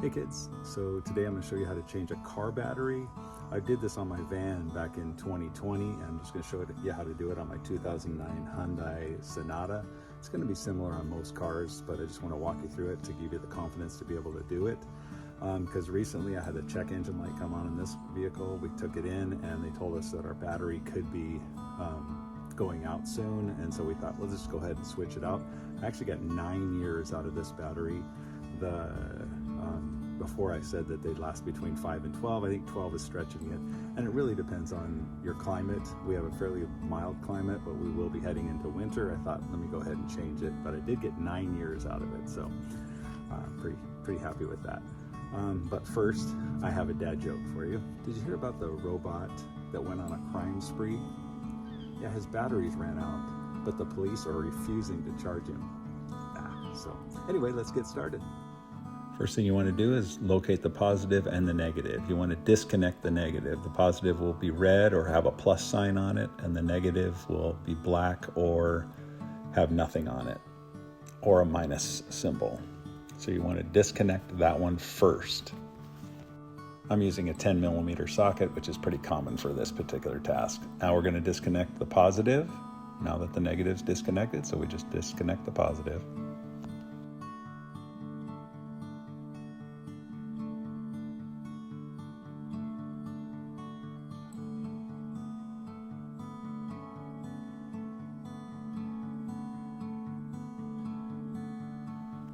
Hey kids, so today I'm going to show you how to change a car battery. I did this on my van back in 2020 and I'm just going to show you how to do it on my 2009 Hyundai Sonata. It's going to be similar on most cars, but I just want to walk you through it to give you the confidence to be able to do it. Because recently I had a check engine light come on in this vehicle. We took it in and they told us that our battery could be going out soon, and so we thought, let's just go ahead and switch it out. I actually got 9 years out of this battery. Before I said that they'd last between 5 and 12. I think 12 is stretching it, and it really depends on your climate. We have a fairly mild climate, but we will be heading into winter. I thought, let me go ahead and change it, but I did get 9 years out of it, so pretty happy with that. But first, I have a dad joke for you. Did you hear about the robot that went on a crime spree? Yeah, his batteries ran out, but the police are refusing to charge him. So anyway, let's get started. First thing you want to do is locate the positive and the negative. You want to disconnect the negative. The positive will be red or have a plus sign on it, and the negative will be black or have nothing on it, or a minus symbol. So you want to disconnect that one first. I'm using a 10mm socket, which is pretty common for this particular task. Now we're going to disconnect the positive, now that the negative's disconnected, so we just disconnect the positive.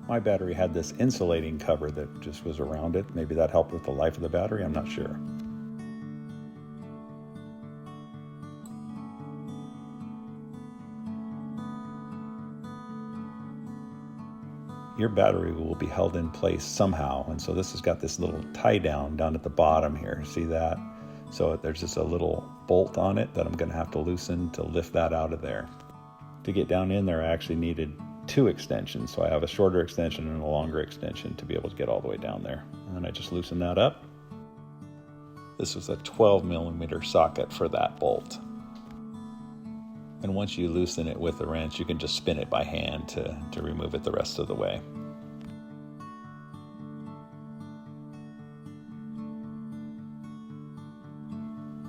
My battery had this insulating cover that just was around it. Maybe that helped with the life of the battery, I'm not sure. Your battery will be held in place somehow, and so this has got this little tie down at the bottom here. See that? So there's just a little bolt on it that I'm going to have to loosen to lift that out of there. To get down in there, I actually needed 2 extensions. So I have a shorter extension and a longer extension to be able to get all the way down there. And I just loosen that up. This was a 12mm socket for that bolt. And once you loosen it with the wrench, you can just spin it by hand to remove it the rest of the way.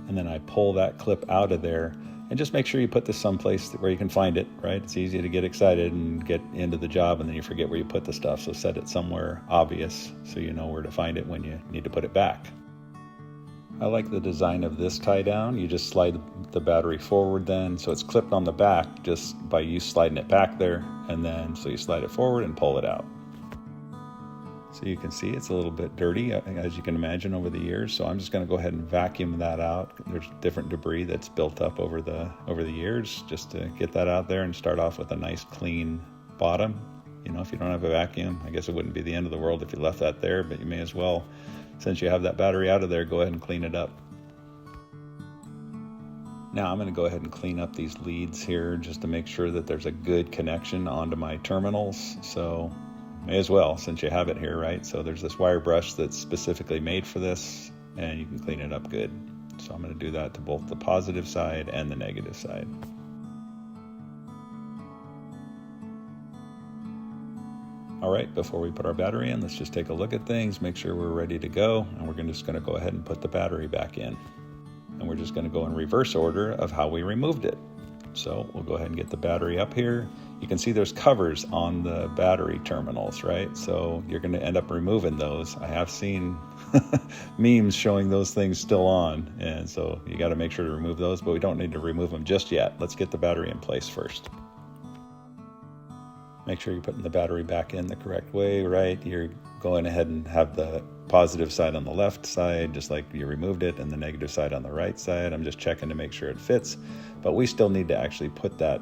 And then I pull that clip out of there. And just make sure you put this someplace where you can find it, right? It's easy to get excited and get into the job and then you forget where you put the stuff. So set it somewhere obvious so you know where to find it when you need to put it back. I like the design of this tie down. You just slide the battery forward then, so it's clipped on the back just by you sliding it back there, and then so you slide it forward and pull it out. So you can see it's a little bit dirty, as you can imagine, over the years. So I'm just going to go ahead and vacuum that out. There's different debris that's built up over the years, just to get that out there and start off with a nice clean bottom. You know, if you don't have a vacuum, I guess it wouldn't be the end of the world if you left that there, but you may as well, since you have that battery out of there, go ahead and clean it up. Now I'm going to go ahead and clean up these leads here just to make sure that there's a good connection onto my terminals. So may as well, since you have it here, right? So there's this wire brush that's specifically made for this, and you can clean it up good. So I'm going to do that to both the positive side and the negative side. All right, before we put our battery in, let's just take a look at things, make sure we're ready to go, and we're just going to go ahead and put the battery back in. And we're just going to go in reverse order of how we removed it. So we'll go ahead and get the battery up here. You can see there's covers on the battery terminals, right? So you're going to end up removing those. I have seen memes showing those things still on, and so you got to make sure to remove those, but we don't need to remove them just yet. Let's get the battery in place first. Make sure you're putting the battery back in the correct way, right? You're going ahead and have the positive side on the left side, just like you removed it, and the negative side on the right side. I'm just checking to make sure it fits, but we still need to actually put that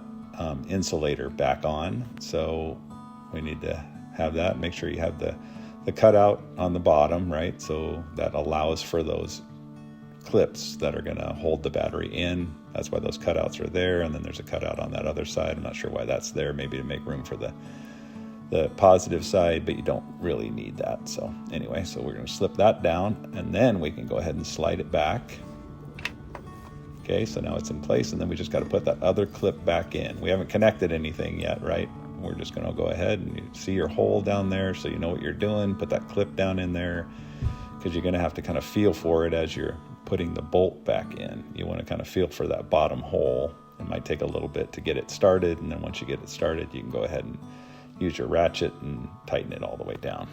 insulator back on. So we need to have that. Make sure you have the cutout on the bottom, right? So that allows for those clips that are going to hold the battery in. That's why those cutouts are there. And then there's a cutout on that other side. I'm not sure why that's there, maybe to make room for the positive side, but you don't really need that. So anyway, so we're going to slip that down, and then we can go ahead and slide it back. Okay, so now it's in place, and then we just got to put that other clip back in. We haven't connected anything yet, right? we're just going to go ahead and you see your hole down there so you know what you're doing. Put that clip down in there because you're going to have to kind of feel for it as you're putting the bolt back in. You want to kind of feel for that bottom hole. It might take a little bit to get it started, and then once you get it started, you can go ahead and use your ratchet and tighten it all the way down.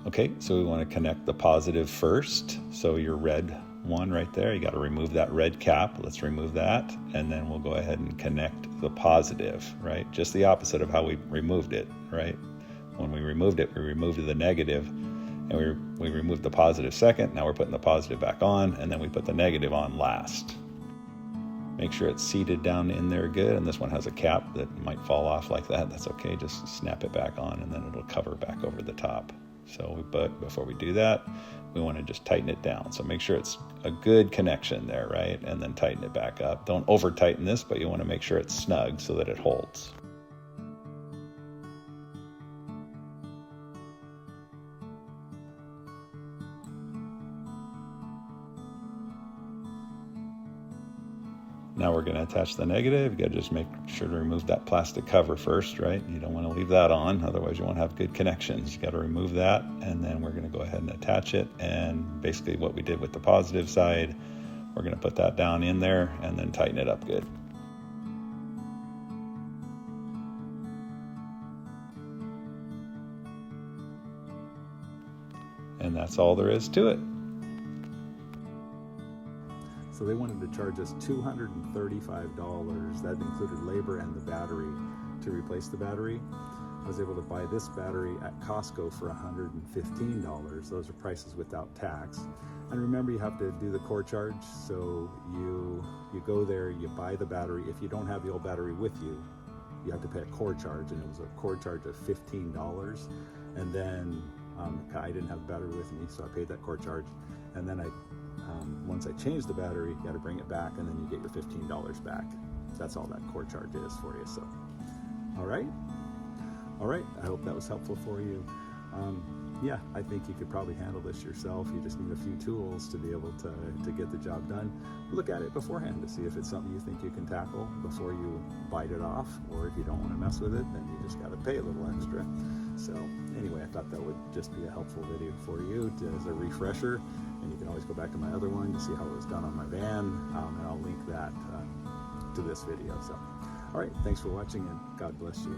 Okay, so we want to connect the positive first. So your red one right there, you got to remove that red cap. Let's remove that, and then we'll go ahead and connect the positive, right? Just the opposite of how we removed it, right? When we removed it, we removed the negative, and we removed the positive second. Now we're putting the positive back on, and then we put the negative on last. Make sure it's seated down in there good, and this one has a cap that might fall off like that. That's okay, just snap it back on, and then it'll cover back over the top. But before we do that, we want to just tighten it down. So make sure it's a good connection there, right? And then tighten it back up. Don't over tighten this, but you want to make sure it's snug so that it holds. Now we're going to attach the negative. You got to just make sure to remove that plastic cover first, right? You don't want to leave that on, otherwise you won't have good connections. You got to remove that, and then we're going to go ahead and attach it. And basically what we did with the positive side, we're going to put that down in there and then tighten it up good. And that's all there is to it. So they wanted to charge us $235. That included labor and the battery to replace the battery. I was able to buy this battery at Costco for $115. Those are prices without tax. And remember, you have to do the core charge. So you go there, you buy the battery. If you don't have the old battery with you, you have to pay a core charge, and it was a core charge of $15. And then I didn't have the battery with me, so I paid that core charge. And then once I changed the battery, you got to bring it back, and then you get your $15 back. That's all that core charge is for you. So, all right. I hope that was helpful for you. Yeah, I think you could probably handle this yourself. You just need a few tools to be able to get the job done. Look at it beforehand to see if it's something you think you can tackle before you bite it off, or if you don't want to mess with it, then you just got to pay a little extra. So anyway, I thought that would just be a helpful video for you as a refresher, and you can always go back to my other one to see how it was done on my van, and I'll link that to this video. So, all right, thanks for watching, and God bless you.